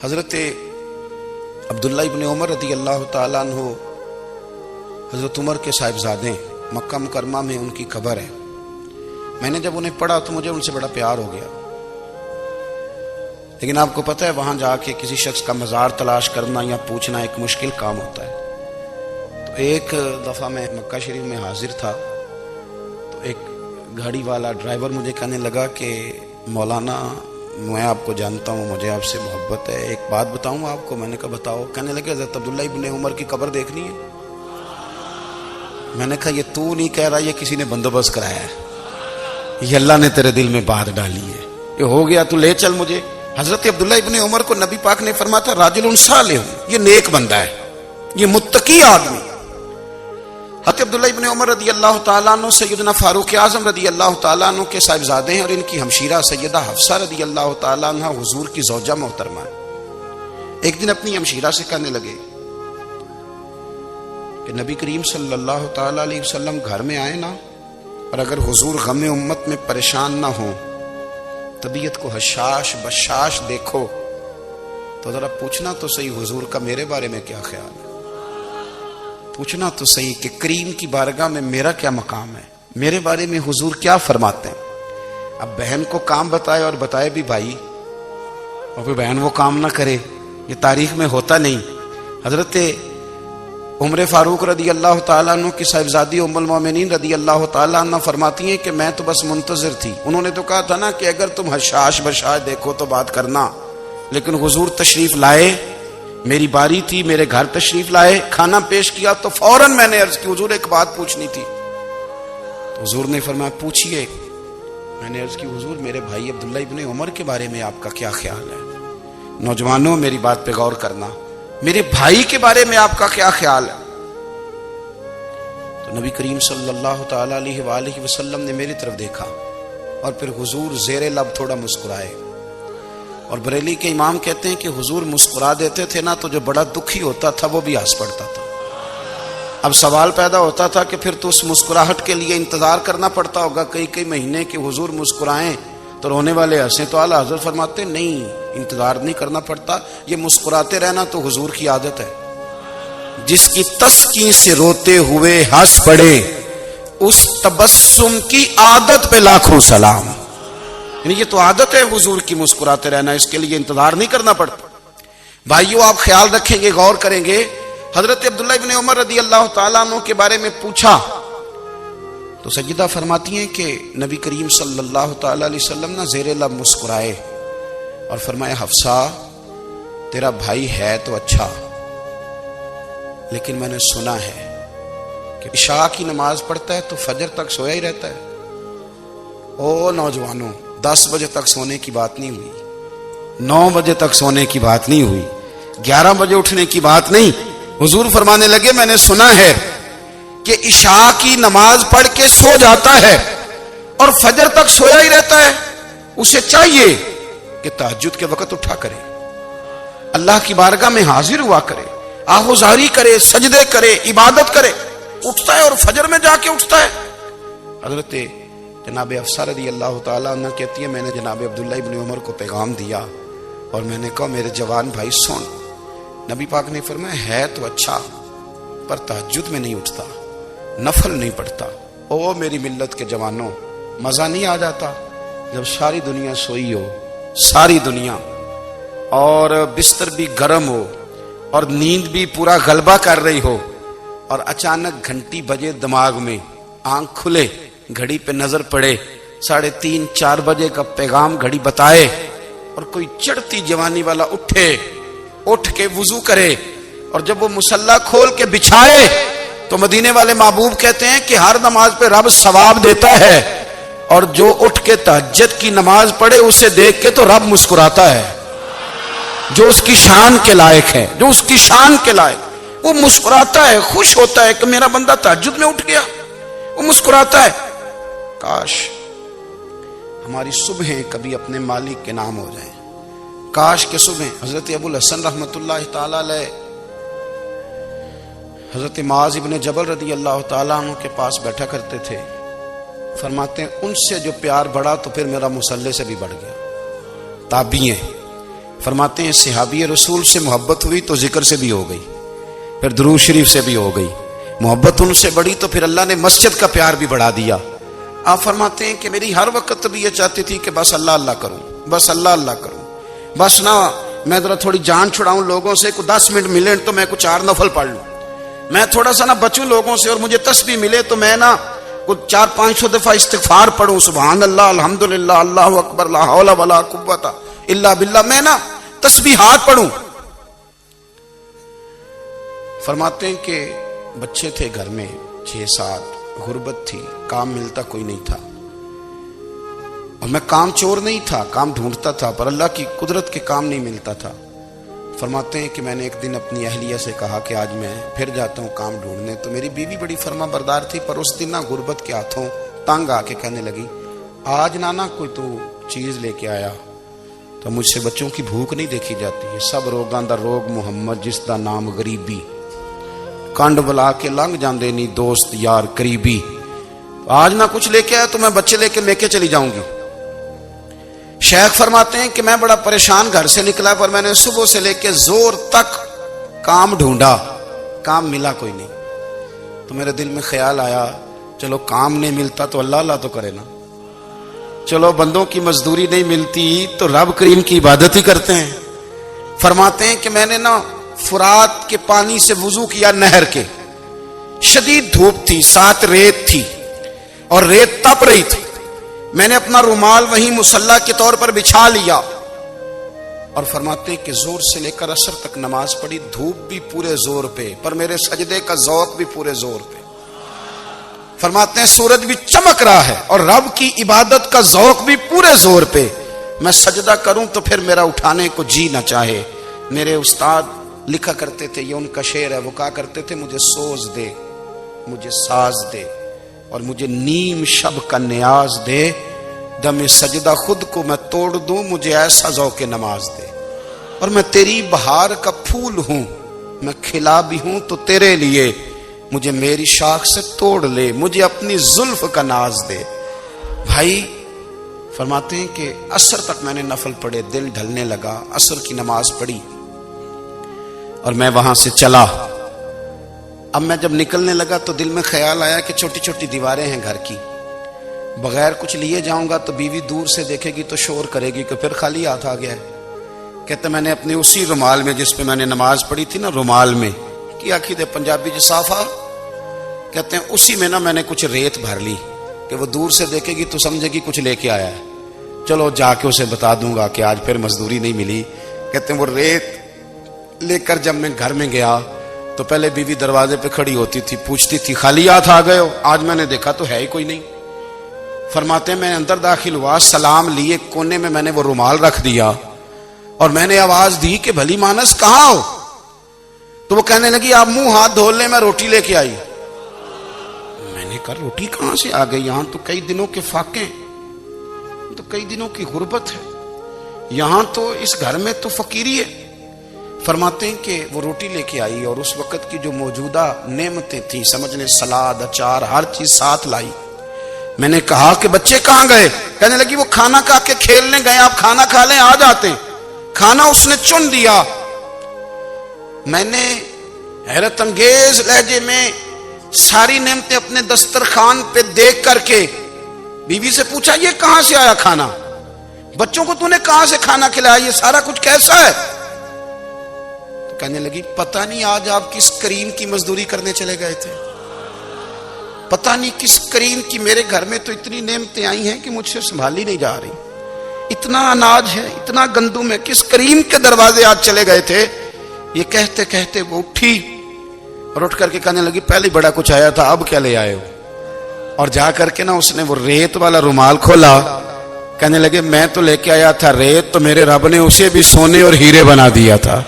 حضرت عبداللہ ابن عمر رضی اللہ تعالیٰ عنہ حضرت عمر کے صاحبزادے، مکہ مکرمہ میں ان کی قبر ہے۔ میں نے جب انہیں پڑھا تو مجھے ان سے بڑا پیار ہو گیا، لیکن آپ کو پتہ ہے وہاں جا کے کسی شخص کا مزار تلاش کرنا یا پوچھنا ایک مشکل کام ہوتا ہے۔ تو ایک دفعہ میں مکہ شریف میں حاضر تھا تو ایک گاڑی والا ڈرائیور مجھے کہنے لگا کہ مولانا میں آپ کو جانتا ہوں، مجھے آپ سے محبت ہے، ایک بات بتاؤں آپ کو۔ میں نے کہا بتاؤ۔ کہنے لگے حضرت عبداللہ ابن عمر کی قبر دیکھنی ہے۔ میں نے کہا یہ تو نہیں کہہ رہا، یہ کسی نے بندوبست کرایا ہے، یہ اللہ نے تیرے دل میں بات ڈالی ہے، یہ ہو گیا، تو لے چل مجھے۔ حضرت عبداللہ ابن عمر کو نبی پاک نے فرمایا تھا راجل صالح، یہ نیک بندہ ہے، یہ متقی آدمی۔ حضرت عبداللہ ابن عمر رضی اللہ تعالیٰ عنہ سیدنا فاروق اعظم رضی اللہ تعالیٰ عنہ کے صاحبزادے ہیں، اور ان کی ہمشیرہ سیدہ حفصہ رضی اللہ تعالیٰ عنہ حضور کی زوجہ محترمہ ہے۔ ایک دن اپنی ہمشیرہ سے کہنے لگے کہ نبی کریم صلی اللہ تعالیٰ علیہ وسلم گھر میں آئے نا، اور اگر حضور غم امت میں پریشان نہ ہوں، طبیعت کو حشاش بشاش دیکھو، تو ذرا پوچھنا تو صحیح حضور کا میرے بارے میں کیا خیال ہے، پوچھنا تو صحیح کہ کریم کی بارگاہ میں میرا کیا مقام ہے، میرے بارے میں حضور کیا فرماتے ہیں۔ اب بہن کو کام بتائے، اور بتائے بھی بھائی، اور پھر بہن وہ کام نہ کرے، یہ تاریخ میں ہوتا نہیں۔ حضرت عمر فاروق رضی اللہ تعالیٰ عنہ کی صاحبزادی ام المومنین رضی اللہ تعالیٰ عنہ فرماتی ہیں کہ میں تو بس منتظر تھی، انہوں نے تو کہا تھا نا کہ اگر تم حشاش بشاش دیکھو تو بات کرنا، لیکن حضور تشریف لائے، میری باری تھی، میرے گھر تشریف لائے، کھانا پیش کیا تو فوراً میں نے عرض کی حضور ایک بات پوچھنی تھی۔ تو حضور نے فرمایا پوچھئے۔ میں نے عرض کی حضور میرے بھائی عبداللہ ابن عمر کے بارے میں آپ کا کیا خیال ہے؟ نوجوانوں میری بات پہ غور کرنا، میرے بھائی کے بارے میں آپ کا کیا خیال ہے؟ تو نبی کریم صلی اللہ تعالیٰ علیہ وآلہ وسلم نے میری طرف دیکھا، اور پھر حضور زیر لب تھوڑا مسکرائے، اور بریلی کے امام کہتے ہیں کہ حضور مسکرا دیتے تھے نا تو جو بڑا دکھی ہوتا تھا وہ بھی ہنس پڑتا تھا۔ اب سوال پیدا ہوتا تھا کہ پھر تو اس مسکراہٹ کے لیے انتظار کرنا پڑتا ہوگا کئی مہینے کہ حضور مسکرائیں تو رونے والے ہنسیں، تو اعلیٰ حضرت فرماتے نہیں، انتظار نہیں کرنا پڑتا، یہ مسکراتے رہنا تو حضور کی عادت ہے۔ جس کی تسکین سے روتے ہوئے ہنس پڑے، اس تبسم کی عادت پہ لاکھوں سلام۔ یعنی یہ تو عادت ہے حضور کی مسکراتے رہنا، اس کے لیے انتظار نہیں کرنا پڑتا۔ بھائیو آپ خیال رکھیں گے، غور کریں گے، حضرت عبداللہ ابن عمر رضی اللہ تعالیٰ عنہ کے بارے میں پوچھا تو سیدہ فرماتی ہیں کہ نبی کریم صلی اللہ تعالیٰ علیہ وسلم نہ زیر لب مسکرائے اور فرمایا حفصہ تیرا بھائی ہے تو اچھا، لیکن میں نے سنا ہے کہ عشاء کی نماز پڑھتا ہے تو فجر تک سویا ہی رہتا ہے۔ او نوجوانوں، 10 بجے تک سونے کی بات نہیں ہوئی، 9 بجے تک سونے کی بات نہیں ہوئی، 11 بجے اٹھنے کی بات نہیں۔ حضور فرمانے لگے میں نے سنا ہے کہ عشاء کی نماز پڑھ کے سو جاتا ہے اور فجر تک سویا ہی رہتا ہے، اسے چاہیے کہ تہجد کے وقت اٹھا کرے، اللہ کی بارگاہ میں حاضر ہوا کرے، آہوزاری کرے، سجدے کرے، عبادت کرے، اٹھتا ہے اور فجر میں جا کے اٹھتا ہے۔ حضرت جناب حفصہ رضی اللہ تعالیٰ عنہ کہتی ہے میں نے جناب عبداللہ ابن عمر کو پیغام دیا اور میں نے کہا میرے جوان بھائی سن، نبی پاک نے فرمایا ہے تو اچھا پر تہجد میں نہیں اٹھتا، نفل نہیں پڑھتا۔ او میری ملت کے جوانوں، مزہ نہیں آ جاتا جب ساری دنیا سوئی ہو، ساری دنیا، اور بستر بھی گرم ہو اور نیند بھی پورا غلبہ کر رہی ہو، اور اچانک گھنٹی بجے دماغ میں، آنکھ کھلے، گھڑی پہ نظر پڑے، 3:30 4 بجے کا پیغام گھڑی بتائے، اور کوئی چڑھتی جوانی والا اٹھ کے وضو کرے، اور جب وہ مصلی کھول کے بچھائے تو مدینے والے محبوب کہتے ہیں کہ ہر نماز پہ رب ثواب دیتا ہے، اور جو اٹھ کے تہجد کی نماز پڑھے اسے دیکھ کے تو رب مسکراتا ہے، جو اس کی شان کے لائق ہے، جو اس کی شان کے لائق، وہ مسکراتا ہے، خوش ہوتا ہے کہ میرا بندہ تہجد میں اٹھ گیا، وہ مسکراتا ہے۔ کاش ہماری صبحیں کبھی اپنے مالک کے نام ہو جائیں، کاش کے صبح۔ حضرت ابو الحسن رحمۃ اللہ تعالی علیہ حضرت معاذ ابن جبل رضی اللہ تعالیٰ عنہ کے پاس بیٹھا کرتے تھے، فرماتے ہیں ان سے جو پیار بڑھا تو پھر میرا مصلی سے بھی بڑھ گیا۔ تابعی ہیں، فرماتے ہیں صحابی رسول سے محبت ہوئی تو ذکر سے بھی ہو گئی، پھر درود شریف سے بھی ہو گئی، محبت ان سے بڑی تو پھر اللہ نے مسجد کا پیار بھی بڑھا دیا۔ آپ فرماتے ہیں کہ میری ہر وقت بھی یہ چاہتی تھی کہ بس اللہ اللہ کروں، بس اللہ اللہ کروں، بس نہ میں ذرا تھوڑی جان چھڑاؤں لوگوں سے، کوئی 10 منٹ ملے تو میں کچھ 4 نفل پڑھ لوں، میں تھوڑا سا نہ بچوں لوگوں سے، اور مجھے تسبیح ملے تو میں نہ کچھ 400-500 دفعہ استغفار پڑھوں، سبحان اللہ، الحمدللہ، اللہ اکبر، لا حول ولا قوت الا باللہ، میں نہ تسبیحات پڑھوں۔ فرماتے ہیں کہ بچے تھے گھر میں 6-7، غربت تھی، کام ملتا کوئی نہیں تھا، اور میں کام چور نہیں تھا، کام ڈھونڈتا تھا، پر اللہ کی قدرت کے کام نہیں ملتا تھا۔ فرماتے ہیں کہ میں نے ایک دن اپنی اہلیہ سے کہا کہ آج میں پھر جاتا ہوں کام ڈھونڈنے، تو میری بیوی بڑی فرما بردار تھی، پر اس دن نہ غربت کے ہاتھوں تنگ آ کے کہنے لگی آج نانا کوئی تو چیز لے کے آیا، تو مجھ سے بچوں کی بھوک نہیں دیکھی جاتی ہے، سب روگاں دا روگ محمد جس دا نام غریبی، کنڈ بلا کے لنگ جاندے نہیں دوست یار قریبی، آج نہ کچھ لے کے آیا تو میں بچے لے کے میکے چلی جاؤں گی۔ شیخ فرماتے ہیں کہ میں بڑا پریشان گھر سے نکلا، پر میں نے صبح سے لے کے زور تک کام ڈھونڈا، کام ملا کوئی نہیں، تو میرے دل میں خیال آیا چلو کام نہیں ملتا تو اللہ اللہ تو کرے نا، چلو بندوں کی مزدوری نہیں ملتی تو رب کریم کی عبادت ہی کرتے ہیں۔ فرماتے ہیں کہ میں نے نا فرات کے پانی سے وضو کیا، نہر کے، شدید دھوپ تھی، ساتھ ریت تھی اور ریت تپ رہی تھی، میں نے اپنا رومال وہیں مصلی کے طور پر بچھا لیا، اور فرماتے ہیں کہ زور سے لے کر عصر تک نماز پڑھی، دھوپ بھی پورے زور پہ، پر میرے سجدے کا ذوق بھی پورے زور پہ۔ فرماتے ہیں سورج بھی چمک رہا ہے اور رب کی عبادت کا ذوق بھی پورے زور پہ، میں سجدہ کروں تو پھر میرا اٹھانے کو جی نہ چاہے۔ میرے استاد لکھا کرتے تھے، یہ ان کا شعر ہے، وہ کہا کرتے تھے مجھے سوز دے، مجھے ساز دے، اور مجھے نیم شب کا نیاز دے، دم سجدہ خود کو میں توڑ دوں، مجھے ایسا ذوق نماز دے، اور میں تیری بہار کا پھول ہوں، میں کھلا بھی ہوں تو تیرے لیے، مجھے میری شاخ سے توڑ لے، مجھے اپنی زلف کا ناز دے۔ بھائی فرماتے ہیں کہ عصر تک میں نے نفل پڑھے، دل ڈھلنے لگا، عصر کی نماز پڑھی اور میں وہاں سے چلا۔ اب میں جب نکلنے لگا تو دل میں خیال آیا کہ چھوٹی چھوٹی دیواریں ہیں گھر کی، بغیر کچھ لیے جاؤں گا تو بیوی دور سے دیکھے گی تو شور کرے گی کہ پھر خالی ہاتھ آ گیا ہے۔ کہتے میں نے اپنے اسی رومال میں جس پہ میں نے نماز پڑھی تھی نا، رومال میں کی آخی دے پنجابی جسافہ کہتے ہیں، اسی میں نا میں نے کچھ ریت بھر لی کہ وہ دور سے دیکھے گی تو سمجھے گی کچھ لے کے آیا ہے، چلو جا کے اسے بتا دوں گا کہ آج پھر مزدوری نہیں ملی۔ کہتے ہیں وہ ریت لے کر جب میں گھر میں گیا تو پہلے بیوی دروازے پہ کھڑی ہوتی تھی، پوچھتی تھی خالی ہاتھ آ گئے ہو؟ آج میں نے دیکھا تو ہے ہی کوئی نہیں۔ فرماتے ہیں میں اندر داخل ہوا، سلام لیے، کونے میں میں نے وہ رومال رکھ دیا اور میں نے آواز دی کہ بھلی مانس کہاں ہو؟ تو وہ کہنے لگی آپ منہ ہاتھ دھو لیں، میں روٹی لے کے آئی۔ میں نے کہا روٹی کہاں سے آ گئی؟ یہاں تو کئی دنوں کے فاقے، تو کئی دنوں کی غربت ہے، یہاں تو اس گھر میں تو فقیری ہے۔ فرماتے ہیں کہ وہ روٹی لے کے آئی اور اس وقت کی جو موجودہ نعمتیں تھیں، سمجھنے سلاد، اچار، ہر چیز ساتھ لائی۔ میں نے کہا کہ بچے کہاں گئے؟ کہنے لگی وہ کھانا کھا کے کھیلنے گئے، آپ کھانا کھا لیں آ جاتے ہیں۔ کھانا اس نے چن دیا۔ میں نے حیرت انگیز لہجے میں ساری نعمتیں اپنے دسترخوان پہ دیکھ کر کے بیوی سے پوچھا یہ کہاں سے آیا کھانا؟ بچوں کو تو نے کہاں سے کھانا کھلایا؟ یہ سارا کچھ کیسا ہے؟ تو کہنے لگی پتہ نہیں آج آپ کس کریم کی مزدوری کرنے چلے گئے تھے، پتہ نہیں کس کریم کی، میرے گھر میں تو اتنی نعمتیں آئی ہیں کہ مجھ سے سنبھالی نہیں جا رہی، اتنا اناج ہے، اتنا گندم ہے، کس کریم کے دروازے آج چلے گئے تھے؟ یہ کہتے کہتے وہ اٹھی اور اٹھ کر کے کہنے لگی پہلے بڑا کچھ آیا تھا، اب کیا لے آئے ہو؟ اور جا کر کے نا اس نے وہ ریت والا رومال کھولا، کہنے لگے میں تو لے کے آیا تھا ریت، تو میرے رب نے اسے بھی سونے اور ہیرے بنا دیا تھا۔